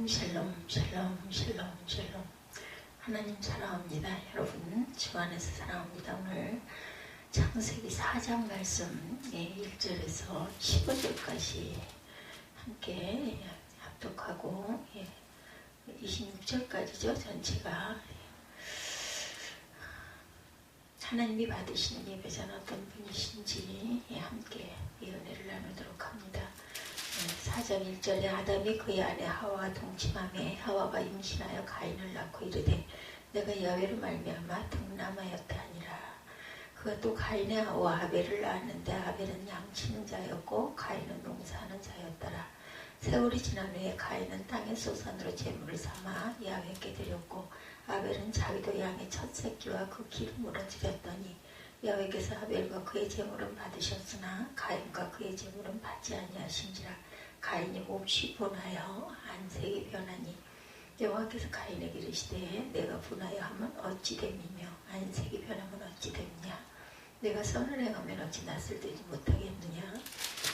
샬롬 샬롬 샬롬 샬롬. 하나님 사랑합니다. 여러분 주 안에서 사랑합니다. 오늘 창세기 4장 말씀 1절에서 15절까지 함께 합독하고 26절까지죠. 전체가 하나님이 받으시는 예배자는 어떤 분이신지 함께 이 은혜를 나누도록 합니다. 4장 1절에 아담이 그의 아내 하와와 동침하매 하와가 임신하여 가인을 낳고 이르되 내가 여호와로 말미암아 등남하였다 하니라. 그가 또 가인의 아와 아벨을 낳았는데 아벨은 양치는 자였고 가인은 농사하는 자였더라. 세월이 지난 후에 가인은 땅의 소산으로 제물을 삼아 야훼께 드렸고 아벨은 자기도 양의 첫 새끼와 그 기름으로 드렸더니 야훼께서 아벨과 그의 제물은 받으셨으나 가인과 그의 제물은 받지 아니하신지라. 가인이 몹시 분하여 안색이 변하니 여호와께서 가인에게 이르시되 내가 분하여 하면 어찌 됨이며 안색이 변하면 어찌 됨냐. 내가 선을 행하면 어찌 낯을 들지 못하겠느냐.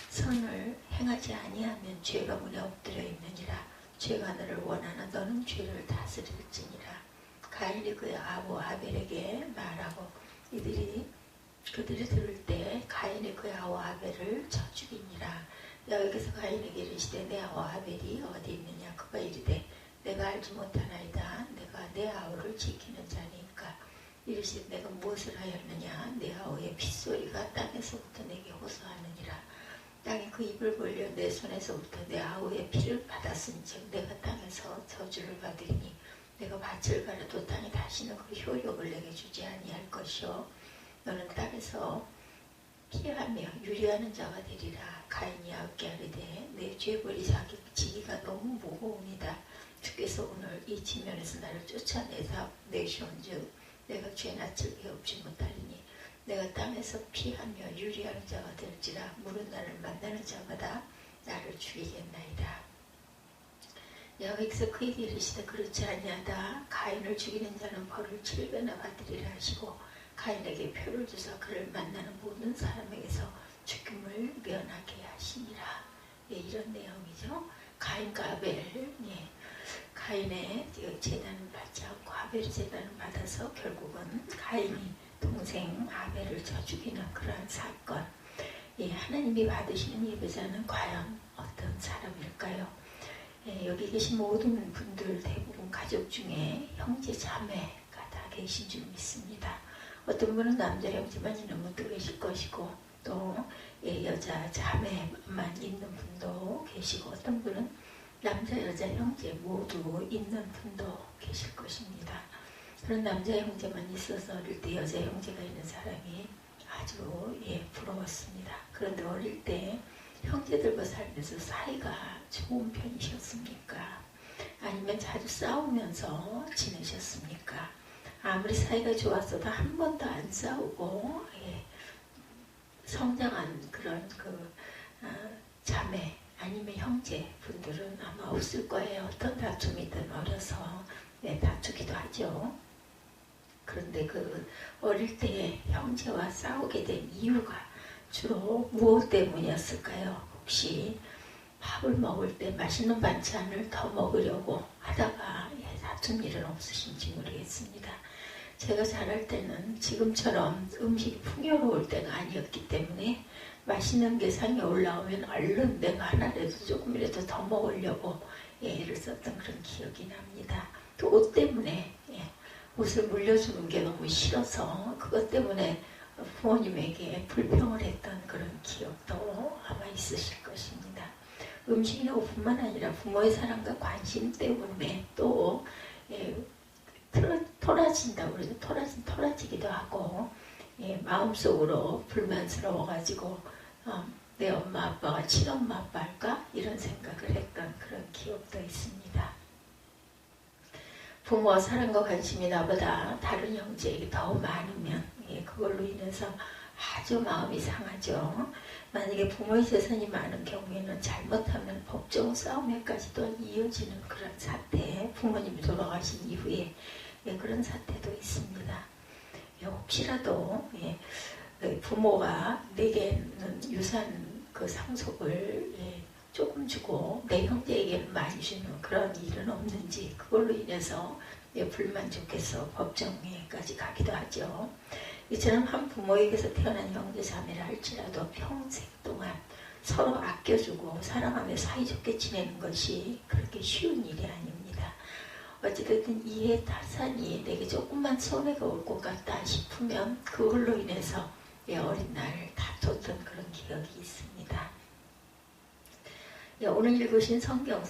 선을 행하지 아니하면 죄가 문에 엎드려 있느니라. 죄가 너를 원하나 너는 죄를 다스릴지니라. 가인이 그의 아버 아벨에게 말하고 그들이 들을 때 가인이 그의 아우 아벨을 쳐 죽이니라. 여호와께서 가인에게 이르시되 내 아우 아벨이 어디 있느냐. 그가 이르되 내가 알지 못하나이다. 내가 내 아우를 지키는 자니까. 이르시되 내가 무엇을 하였느냐. 내 아우의 핏소리가 땅에서부터 내게 호소하느니라. 땅이 그 입을 벌려 내 손에서부터 내 아우의 피를 받았은즉 내가 땅에서 저주를 받으리니 내가 밭을 가려도 땅이 다시는 그 효력을 내게 주지 아니할 것이요 너는 땅에서 피하며 유리하는 자가 되리라. 가인이 아우께 아뢰되 내 죄벌이 지기가 너무 무거우니다. 주께서 오늘 이 지면에서 나를 쫓아내사 내시온즉 내가 죄낯을 배웁지 못하리니 내가 땅에서 피하며 유리하는 자가 될지라. 물은 나를 만나는 자마다 나를 죽이겠나이다. 여호와께서 그에게 이르시되 그렇지 아니하다. 가인을 죽이는 자는 벌을 7배나 받으리라 하시고 가인에게 표를 주사 그를 만나는 모든 사람에게서 죽임을 면하게 하시니라. 이런 내용이죠. 가인과 아벨, 가인의 제단은 받지 않고 아벨의 제단을 받아서 결국은 가인이 동생 아벨을 쳐 죽이는 그러한 사건. 하나님이 받으시는 예배자는 과연 어떤 사람일까요? 여기 계신 모든 분들 대부분 가족 중에 형제 자매가 다 계신 줄 믿습니다. 어떤 분은 남자 형제만 있는 분도 계실 것이고 또 여자 자매만 있는 분도 계시고 어떤 분은 남자 여자 형제 모두 있는 분도 계실 것입니다. 그런 남자 형제만 있어서 어릴 때 여자 형제가 있는 사람이 아주 부러웠습니다. 그런데 어릴 때 형제들과 살면서 사이가 좋은 편이셨습니까? 아니면 자주 싸우면서 지내셨습니까? 아무리 사이가 좋았어도 한 번도 안 싸우고 성장한 그런 자매 아니면 형제 분들은 아마 없을 거예요. 어떤 다툼이든 어려서 다투기도 하죠. 그런데 그 어릴 때 형제와 싸우게 된 이유가 주로 무엇 때문이었을까요? 혹시 밥을 먹을 때 맛있는 반찬을 더 먹으려고 하다가 다툰 일은 없으신지 모르겠습니다. 제가 자랄 때는 지금처럼 음식이 풍요로울 때가 아니었기 때문에 맛있는 게 상에 올라오면 얼른 내가 하나라도 조금이라도 더 먹으려고 애를 썼던 그런 기억이 납니다. 또 옷 때문에 옷을 물려주는 게 너무 싫어서 그것 때문에 부모님에게 불평을 했던 그런 기억도 아마 있으실 것입니다. 음식이나 옷뿐만 아니라 부모의 사랑과 관심 때문에 또 토라진다고 그러죠. 토라지기도 하고 마음속으로 불만스러워가지고 내 엄마 아빠가 친엄마 아빠일까? 이런 생각을 했던 그런 기억도 있습니다. 부모와 사랑과 관심이 나보다 다른 형제에게 더 많으면 그걸로 인해서 아주 마음이 상하죠. 만약에 부모의 재산이 많은 경우에는 잘못하면 법정 싸움에까지도 이어지는 그런 사태, 부모님이 돌아가신 이후에 그런 사태도 있습니다. 혹시라도 부모가 내게는 유산 그 상속을 조금 주고 내 형제에게는 많이 주는 그런 일은 없는지, 그걸로 인해서 불만족해서 법정에까지 가기도 하죠. 이처럼 한 부모에게서 태어난 형제 자매라 할지라도 평생 동안 서로 아껴주고 사랑하며 사이좋게 지내는 것이 그렇게 쉬운 일이 아닙니다. 어찌됐든 이해 타산이 내게 조금만 손해가 올 것 같다 싶으면 그걸로 인해서 어린 날 다퉜던 그런 기억이 있습니다. 오늘 읽으신 성경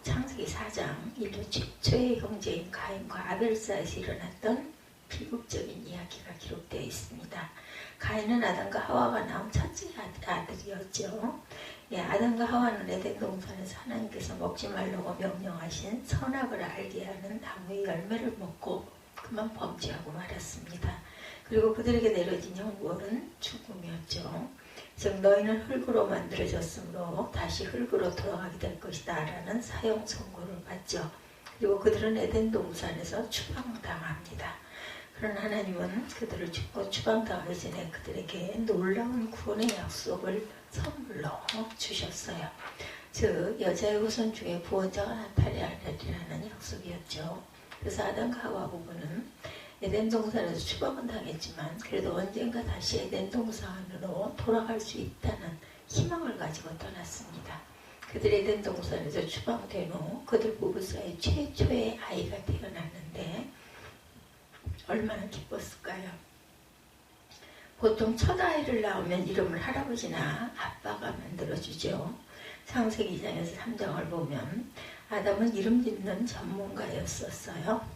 창세기 4장 인류 최초의 형제인 가인과 아벨 사이에서 일어났던 비극적인 이야기가 기록되어 있습니다. 가인은 아담과 하와가 낳은 첫째 아들이었죠. 아담과 하와는 에덴 동산에서 하나님께서 먹지 말라고 명령하신 선악을 알게 하는 나무의 열매를 먹고 그만 범죄하고 말았습니다. 그리고 그들에게 내려진 형벌은 죽음이었죠. 즉 너희는 흙으로 만들어졌으므로 다시 흙으로 돌아가게 될 것이다 라는 사형 선고를 받죠. 그리고 그들은 에덴 동산에서 추방당합니다. 그러나 하나님은 그들을 추방당하기 전에 그들에게 놀라운 구원의 약속을 선물로 주셨어요. 즉 여자의 후손 중에 구원자가 나타나리라는 약속이었죠. 그래서 아담과 하와 부부는 에덴 동산에서 추방은 당했지만 그래도 언젠가 다시 에덴 동산으로 돌아갈 수 있다는 희망을 가지고 떠났습니다. 그들이 에덴 동산에서 추방된 후 그들 부부 사이 최초의 아이가 태어났는데 얼마나 기뻤을까요? 보통 첫 아이를 낳으면 이름을 할아버지나 아빠가 만들어주죠. 창세기 2장에서 3장을 보면 아담은 이름 짓는 전문가였었어요.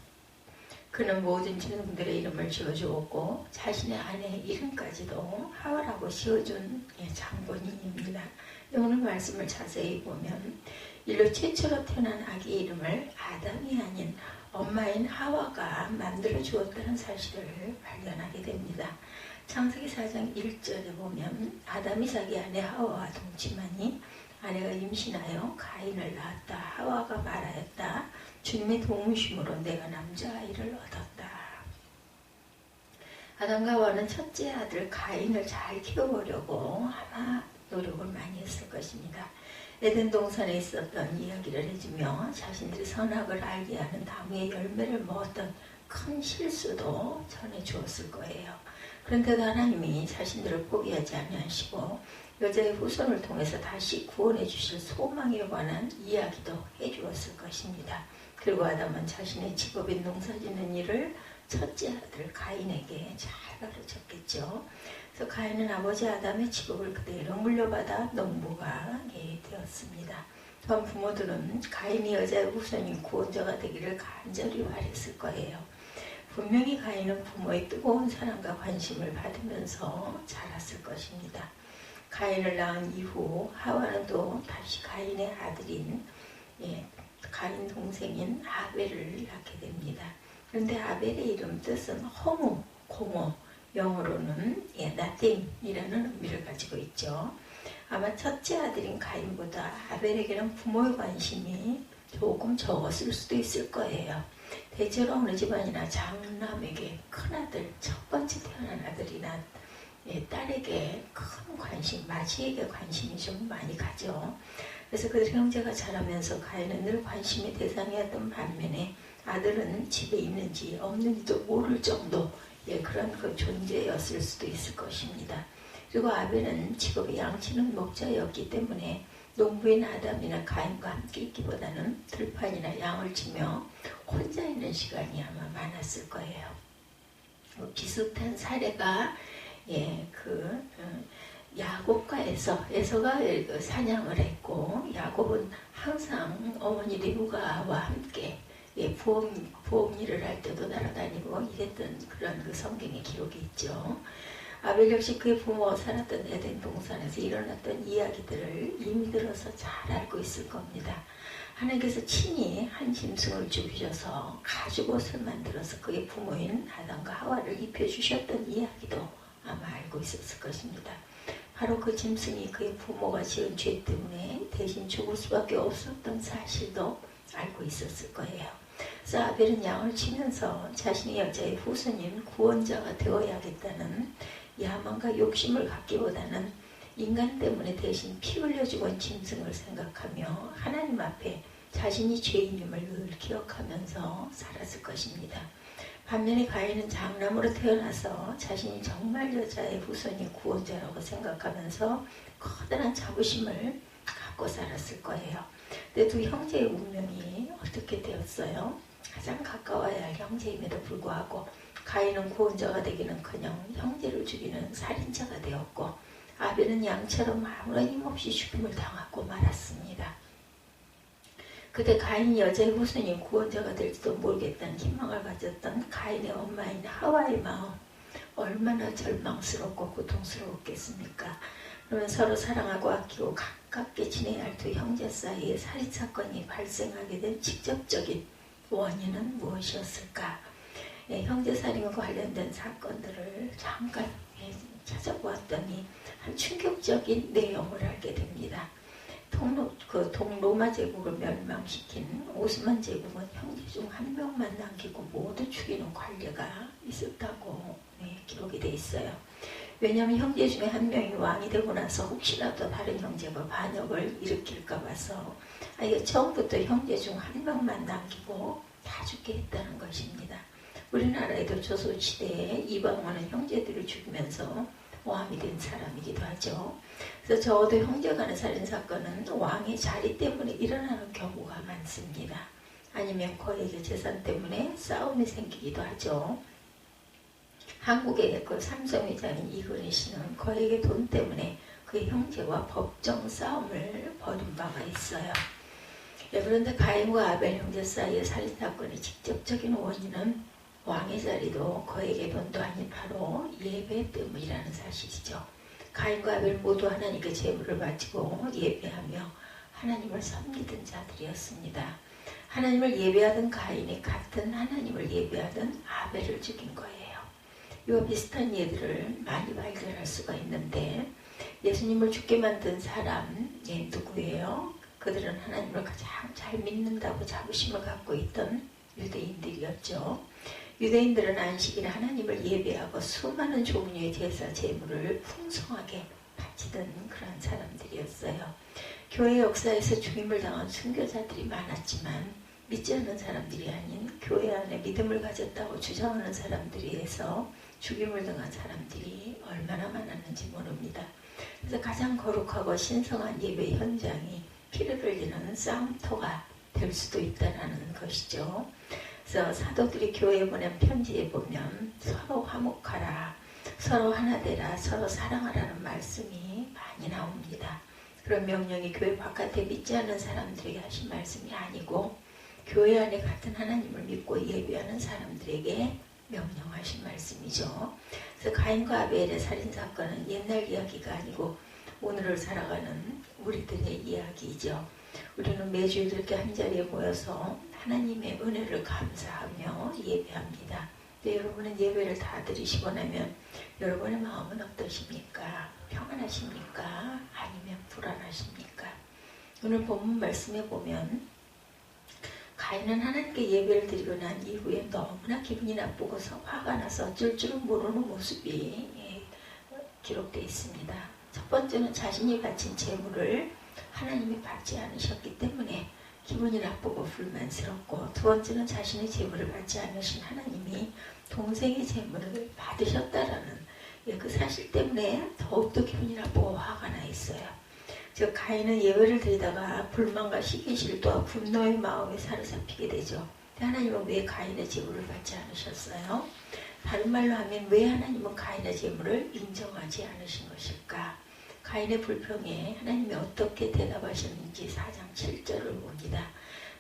그는 모든 짐승들의 이름을 지어주었고 자신의 아내의 이름까지도 하와라고 지어준 장본인입니다. 오늘 말씀을 자세히 보면 인류 최초로 태어난 아기의 이름을 아담이 아닌 엄마인 하와가 만들어 주었다는 사실을 발견하게 됩니다. 창세기 4장 1절에 보면 아담이 자기 아내 하와와 동침하니 아내가 임신하여 가인을 낳았다. 하와가 말하였다. 주님의 도우심으로 내가 남자아이를 얻었다. 아담과 하와는 첫째 아들 가인을 잘 키워보려고 아마 노력을 많이 했을 것입니다. 에덴 동산에 있었던 이야기를 해주며 자신들이 선악을 알게 하는 나무의 열매를 먹었던 큰 실수도 전해주었을 거예요. 그런데도 하나님이 자신들을 포기하지 아니하시고 여자의 후손을 통해서 다시 구원해 주실 소망에 관한 이야기도 해주었을 것입니다. 그리고 아담은 자신의 직업인 농사짓는 일을 첫째 아들 가인에게 잘 가르쳤겠죠. 그래서 가인은 아버지 아담의 직업을 그대로 물려받아 농부가 되었습니다. 또한 부모들은 가인이 여자의 후손인 구원자가 되기를 간절히 바랬을 거예요. 분명히 가인은 부모의 뜨거운 사랑과 관심을 받으면서 자랐을 것입니다. 가인을 낳은 이후 하와는 또 다시 가인의 아들인 가인 동생인 아벨을 낳게 됩니다. 그런데 아벨의 이름 뜻은 허무, 공허, 영어로는 nothing이라는 의미를 가지고 있죠. 아마 첫째 아들인 가인보다 아벨에게는 부모의 관심이 조금 적었을 수도 있을 거예요. 대체로 어느 집안이나 장남에게 큰아들, 첫 번째 태어난 아들이나 딸에게 큰 관심, 마지에게 관심이 좀 많이 가죠. 그래서 그들 형제가 자라면서 가인은 늘 관심의 대상이었던 반면에 아들은 집에 있는지 없는지도 모를 정도 그런 존재였을 수도 있을 것입니다. 그리고 아벨은 직업이 양치는 목자였기 때문에 농부인 아담이나 가인과 함께 있기보다는 들판이나 양을 치며 혼자 있는 시간이 아마 많았을 거예요. 비슷한 사례가 야곱과 에서가 사냥을 했고 야곱은 항상 어머니 리브가와 함께 부엌 일을 할 때도 날아다니고 이랬던 그런 성경의 기록이 있죠. 아벨 역시 그의 부모가 살았던 에덴 동산에서 일어났던 이야기들을 이미 들어서 잘 알고 있을 겁니다. 하나님께서 친히 한 짐승을 죽이셔서 가죽옷을 만들어서 그의 부모인 아담과 하와를 입혀주셨던 이야기도 아마 알고 있었을 것입니다. 바로 그 짐승이 그의 부모가 지은 죄 때문에 대신 죽을 수밖에 없었던 사실도 알고 있었을 거예요. 그래서 아벨은 양을 치면서 자신의 여자의 후손인 구원자가 되어야겠다는 야망과 욕심을 갖기보다는 인간 때문에 대신 피 흘려 죽은 짐승을 생각하며 하나님 앞에 자신이 죄인임을 늘 기억하면서 살았을 것입니다. 반면에 가인은 장남으로 태어나서 자신이 정말 여자의 후손이 구원자라고 생각하면서 커다란 자부심을 갖고 살았을 거예요. 근데 두 형제의 운명이 어떻게 되었어요? 가장 가까워야 할 형제임에도 불구하고 가인은 구원자가 되기는커녕 형제를 죽이는 살인자가 되었고, 아벨은 양처럼 아무런 힘없이 죽임을 당하고 말았습니다. 그때 가인이 여자의 후손인 구원자가 될지도 모르겠다는 희망을 가졌던 가인의 엄마인 하와의 마음, 얼마나 절망스럽고 고통스러웠겠습니까? 그러면 서로 사랑하고 아끼고 가깝게 지내야 할 두 형제 사이에 살인사건이 발생하게 된 직접적인 원인은 무엇이었을까? 형제살인과 관련된 사건들을 잠깐 찾아보았더니 한 충격적인 내용을 알게 됩니다. 동로마 제국을 멸망시킨 오스만 제국은 형제 중 한 명만 남기고 모두 죽이는 관례가 있었다고 기록이 돼 있어요. 왜냐하면 형제 중에 한 명이 왕이 되고 나서 혹시라도 다른 형제가 반역을 일으킬까 봐서 아예 처음부터 형제 중 한 명만 남기고 다 죽게 했다는 것입니다. 우리나라에도 조선시대에 이방원은 형제들을 죽이면서 왕이 된 사람이기도 하죠. 그래서 적어도 형제 간의 살인사건은 왕의 자리 때문에 일어나는 경우가 많습니다. 아니면 거액의 재산 때문에 싸움이 생기기도 하죠. 한국의 그 삼성회장인 이근희 씨는 거액의 돈 때문에 그 형제와 법정 싸움을 벌인 바가 있어요. 그런데 가인과 아벨 형제 사이의 살인사건의 직접적인 원인은 왕의 자리도 거액의 돈도 아닌 바로 예배 때문이라는 사실이죠. 가인과 아벨 모두 하나님께 제물을 바치고 예배하며 하나님을 섬기던 자들이었습니다. 하나님을 예배하던 가인이 같은 하나님을 예배하던 아벨을 죽인 거예요. 이와 비슷한 예들을 많이 발견할 수가 있는데, 예수님을 죽게 만든 사람이 누구예요? 그들은 하나님을 가장 잘 믿는다고 자부심을 갖고 있던 유대인들이었죠. 유대인들은 안식일에 하나님을 예배하고 수많은 종류의 제사 제물을 풍성하게 바치던 그런 사람들이었어요. 교회 역사에서 죽임을 당한 순교자들이 많았지만 믿지 않는 사람들이 아닌 교회 안에 믿음을 가졌다고 주장하는 사람들에 의해서 죽임을 당한 사람들이 얼마나 많았는지 모릅니다. 그래서 가장 거룩하고 신성한 예배 현장이 피를 흘리는 싸움터가 될 수도 있다는 것이죠. 그래서 사도들이 교회에 보낸 편지에 보면 서로 화목하라, 서로 하나 되라, 서로 사랑하라는 말씀이 많이 나옵니다. 그런 명령이 교회 바깥에 믿지 않는 사람들에게 하신 말씀이 아니고 교회 안에 같은 하나님을 믿고 예배하는 사람들에게 명령하신 말씀이죠. 그래서 가인과 아벨의 살인사건은 옛날 이야기가 아니고 오늘을 살아가는 우리들의 이야기이죠. 우리는 매주 이렇게 한자리에 모여서 하나님의 은혜를 감사하며 예배합니다. 근데 여러분은 예배를 다 드리시고 나면 여러분의 마음은 어떠십니까? 평안하십니까? 아니면 불안하십니까? 오늘 본문 말씀에 보면 가인은 하나님께 예배를 드리고 난 이후에 너무나 기분이 나쁘고서 화가 나서 어쩔 줄은 모르는 모습이 기록되어 있습니다. 첫 번째는 자신이 바친 제물을 하나님이 받지 않으셨기 때문에 기분이 나쁘고 불만스럽고, 두 번째는 자신의 제물을 받지 않으신 하나님이 동생의 제물을 받으셨다라는 그 사실 때문에 더욱더 기분이 나쁘고 화가 나 있어요. 즉 가인은 예배를 드리다가 불만과 시기실과 분노의 마음에 사로잡히게 되죠. 하나님은 왜 가인의 제물을 받지 않으셨어요? 다른 말로 하면 왜 하나님은 가인의 제물을 인정하지 않으신 것일까? 가인의 불평에 하나님이 어떻게 대답하셨는지 4장 7절을 봅니다.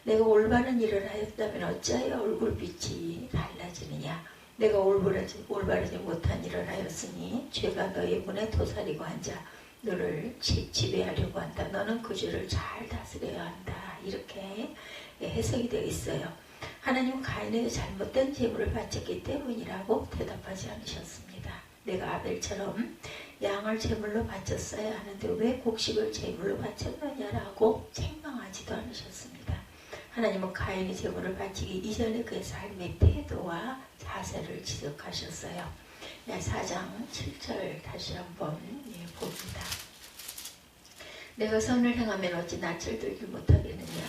내가 올바른 일을 하였다면 어찌하여 얼굴빛이 달라지느냐? 내가 올바르지 못한 일을 하였으니 죄가 너의 문에 도사리고 앉아 너를 지배하려고 한다. 너는 그 죄를 잘 다스려야 한다. 이렇게 해석이 되어 있어요. 하나님은 가인에게 잘못된 제물을 바쳤기 때문이라고 대답하지 않으셨습니다. 내가 아벨처럼 양을 제물로 바쳤어야 하는데 왜 곡식을 제물로 바쳤느냐라고 책망하지도 않으셨습니다. 하나님은 가인의 제물을 바치기 이전에 그의 삶의 태도와 자세를 지적하셨어요. 4장 7절 다시 한번 봅니다. 내가 선을 행하면 어찌 낯을 들지 못하겠느냐.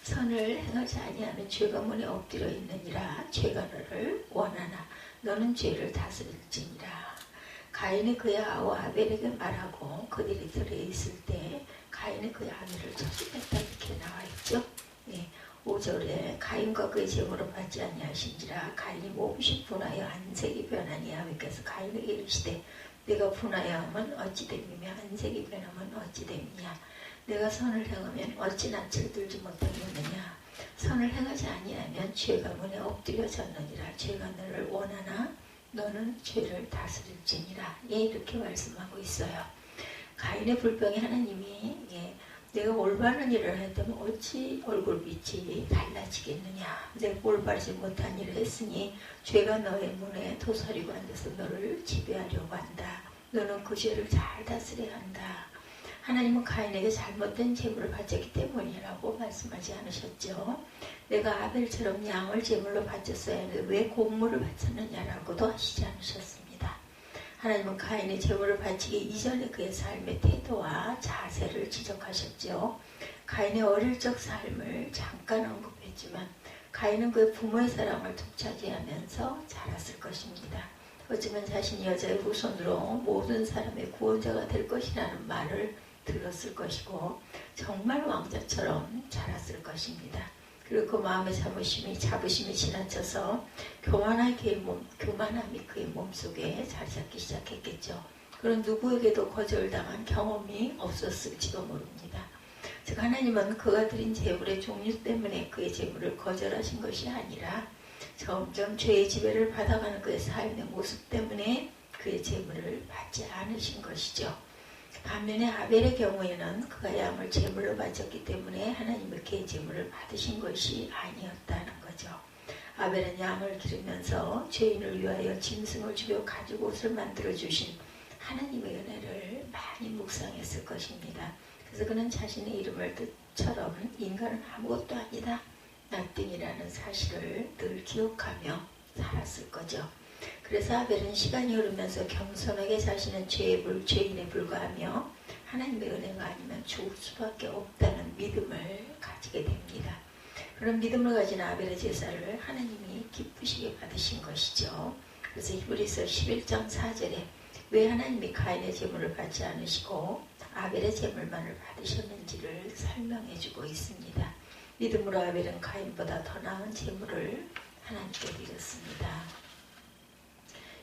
선을 행하지 아니하면 죄가 문에 엎드려 있느니라. 죄가 너를 원하나 너는 죄를 다스릴지니라. 가인이 그의 아우 아벨에게 말하고 그들이 들에 있을 때 가인이 그의 아벨을 쳐죽였다 이렇게 나와있죠. 5절에 가인과 그의 제물을 받지 아니하신지라. 가인이 몹시 분하여 안색이 변하니 아벨께서 가인에게 이르시되 내가 분하여 하면 어찌 됨이며 안색이 변하면 어찌 됨이냐. 내가 선을 행하면 어찌 낯을 들지 못하겠느냐. 선을 행하지 아니하면 죄가 문에 엎드려졌느니라. 죄가 너를 원하나 너는 죄를 다스릴지니라. 이렇게 말씀하고 있어요. 가인의 불평에 하나님이 내가 올바른 일을 했다면 어찌 얼굴빛이 달라지겠느냐. 내가 올바르지 못한 일을 했으니 죄가 너의 문에 도사리고 앉아서 너를 지배하려고 한다. 너는 그 죄를 잘 다스려야 한다. 하나님은 가인에게 잘못된 제물을 바쳤기 때문이라고 말씀하지 않으셨죠. 내가 아벨처럼 양을 제물로 바쳤어야 하는데 왜 곡물을 바쳤느냐라고도 하시지 않으셨습니다. 하나님은 가인의 제물을 바치기 이전에 그의 삶의 태도와 자세를 지적하셨죠. 가인의 어릴 적 삶을 잠깐 언급했지만 가인은 그의 부모의 사랑을 독차지하면서 자랐을 것입니다. 어쩌면 자신이 여자의 후손으로 모든 사람의 구원자가 될 것이라는 말을 들었을 것이고 정말 왕자처럼 자랐을 것입니다. 그리고 그 마음의 자부심이 지나쳐서 교만함이 그의 몸속에 자리 잡기 시작했겠죠. 그런 누구에게도 거절당한 경험이 없었을지도 모릅니다. 즉 하나님은 그가 드린 제물의 종류 때문에 그의 제물을 거절하신 것이 아니라 점점 죄의 지배를 받아가는 그의 삶의 모습 때문에 그의 제물을 받지 않으신 것이죠. 반면에 아벨의 경우에는 그가 양을 제물로 바쳤기 때문에 하나님의 그의 제물을 받으신 것이 아니었다는 거죠. 아벨은 양을 기르면서 죄인을 위하여 짐승을 죽여 가죽 옷을 만들어주신 하나님의 은혜를 많이 묵상했을 것입니다. 그래서 그는 자신의 이름을 뜻처럼 인간은 아무것도 아니다, 나띵이라는 사실을 늘 기억하며 살았을 거죠. 그래서 아벨은 시간이 흐르면서 겸손하게 자신은 죄인에 불과하며 하나님의 은혜가 아니면 죽을 수밖에 없다는 믿음을 가지게 됩니다. 그런 믿음을 가진 아벨의 제사를 하나님이 기쁘시게 받으신 것이죠. 그래서 히브리서 11장 4절에 왜 하나님이 가인의 제물을 받지 않으시고 아벨의 제물만을 받으셨는지를 설명해 주고 있습니다. 믿음으로 아벨은 가인보다 더 나은 제물을 하나님께 드렸습니다.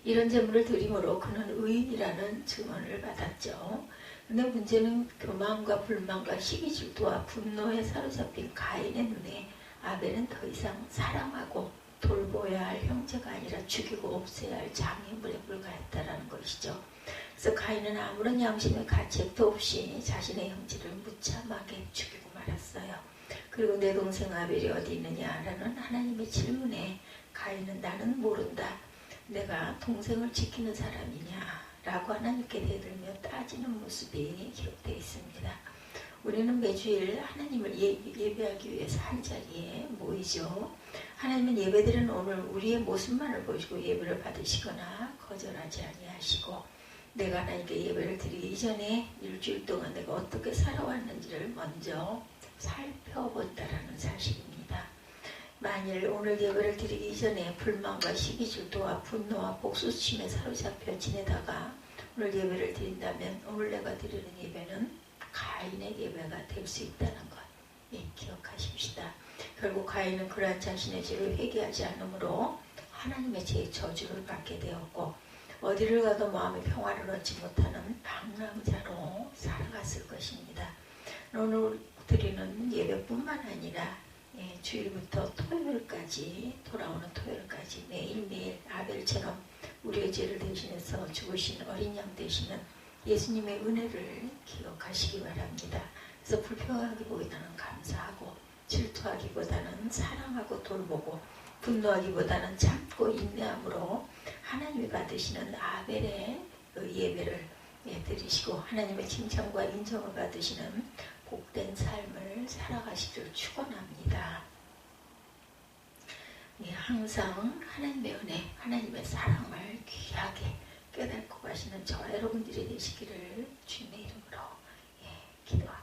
이런 제물을 드림으로 그는 의인이라는 증언을 받았죠. 근데 문제는 교만과 불만과 시기질투와 분노에 사로잡힌 가인의 눈에 아벨은 더 이상 사랑하고 돌보아야 할 형제가 아니라 죽이고 없애야 할 장애물에 불과했다는 것이죠. 그래서 가인은 아무런 양심의 가책도 없이 자신의 형제를 무참하게 죽이고 말았어요. 그리고 내 동생 아벨이 어디 있느냐라는 하나님의 질문에 가인은 나는 모른다. 내가 동생을 지키는 사람이냐? 라고 하나님께 대들며 따지는 모습이 기록되어 있습니다. 우리는 매주일 하나님을 예배하기 위해서 한자리에 모이죠. 하나님은 예배드리는 오늘 우리의 모습만을 보시고 예배를 받으시거나 거절하지 아니하시고 내가 하나님께 예배를 드리기 이전에 일주일 동안 내가 어떻게 살아왔는지를 먼저 살펴본다라는 사실입니다. 만일 오늘 예배를 드리기 이전에 불만과 시기질투와 분노와 복수심에 사로잡혀 지내다가 오늘 예배를 드린다면 오늘 내가 드리는 예배는 가인의 예배가 될 수 있다는 것 기억하십시다. 결국 가인은 그러한 자신의 죄를 회개하지 않으므로 하나님의 죄의 저주를 받게 되었고 어디를 가도 마음의 평화를 얻지 못하는 방랑자로 살아갔을 것입니다. 오늘 드리는 예배뿐만 아니라 주일부터 토요일까지 돌아오는 토요일까지 매일매일 아벨처럼 우리의 죄를 대신해서 죽으신 어린 양 되시는 예수님의 은혜를 기억하시기 바랍니다. 그래서 불평하기보다는 감사하고 질투하기보다는 사랑하고 돌보고 분노하기보다는 참고 인내함으로 하나님이 받으시는 아벨의 예배를 드리시고 하나님의 칭찬과 인정을 받으시는 복된 삶을 살아가시길 축원합니다. 항상 하나님의 은혜, 하나님의 사랑을 귀하게 깨닫고 가시는 저와 여러분들이 되시기를 주님의 이름으로 기도합니다.